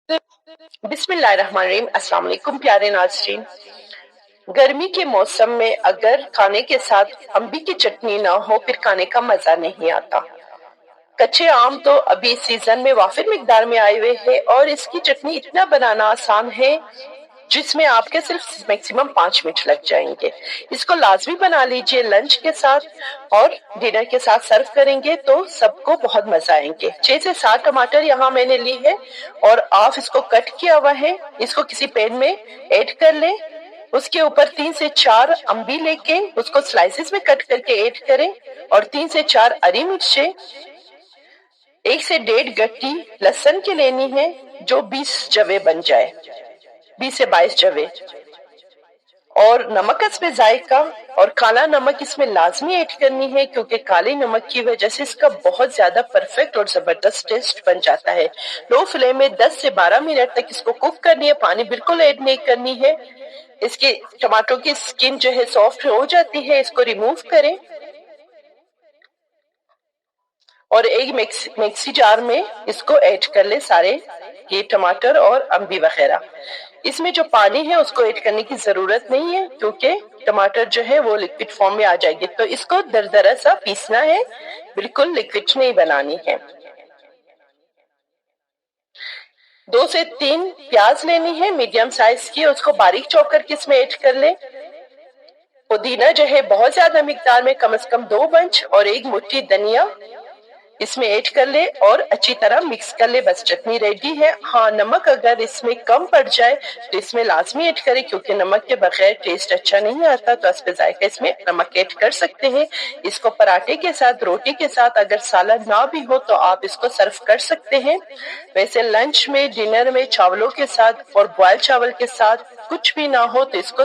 बिस्मिल्लाहिर्रहमानिर्रहीम। अस्सलाम वालेकुम प्यारे नाज़रीन। गर्मी के मौसम में अगर खाने के साथ अम्बी की चटनी ना हो फिर खाने का मजा नहीं आता। कच्चे आम तो अभी इस सीजन में वाफिर मिकदार में आए हुए हैं और इसकी चटनी इतना बनाना आसान है जिसमें आपके सिर्फ मैक्सिमम 5 मिनट लग जाएंगे। इसको लाजमी बना लीजिए लंच के साथ और डिनर के साथ सर्व करेंगे तो सबको बहुत मजा आएंगे। 6 से 7 टमाटर यहाँ मैंने ली है और आप इसको कट किया हुआ है। इसको किसी पैन में ऐड कर ले। उसके ऊपर 3 से 4 अम्बी लेके उसको स्लाइसेस में कट करके ऐड करें और 3 से 4 हरी मिर्चें, 1 से 1.5 गट्टी लहसुन की लेनी है जो 20 जवे बन जाए, 20 से 22 जवे, और नमक इसमें जायका और काला नमक इसमें लाजमी ऐड करनी है क्योंकि काले नमक की वजह से इसका बहुत ज्यादा परफेक्ट और जबरदस्त टेस्ट बन जाता है। लो फ्लेम में 10 से 12 मिनट तक इसको कुक करनी है, पानी बिल्कुल ऐड नहीं करनी है। इसके टमाटो की स्किन जो है सॉफ्ट हो जाती है, इसको रिमूव करें और एक मिक्सी जार में इसको ऐड कर ले सारे ये टमाटर और अम्बी वगैरह। इसमें जो पानी है उसको ऐड करने की जरूरत नहीं है क्योंकि टमाटर जो है वो लिक्विड फॉर्म में आ जाएगी। तो इसको दरदरा सा पीसना है, बिल्कुल लिक्विड नहीं बनानी है। 2 से 3 प्याज लेनी है मीडियम साइज की, उसको बारीक चॉप करके इसमें ऐड कर ले। पुदीना जो है बहुत ज्यादा मिकदार में कम से कम 2 बंच और 1 मुट्ठी धनिया इसमें ऐड कर ले और अच्छी तरह मिक्स कर ले। बस चटनी रेडी है। हाँ, नमक अगर इसमें कम पड़ जाए तो इसमें लाजमी ऐड करें क्योंकि नमक के बगैर टेस्ट अच्छा नहीं आता, तो हस्ब जायका इसमें नमक ऐड कर सकते हैं। इसको पराठे के साथ, रोटी के साथ, अगर सालन ना भी हो तो आप इसको सर्व कर सकते हैं। वैसे लंच में, डिनर में चावलों के साथ और बॉयल चावल के साथ कुछ भी ना हो तो इसको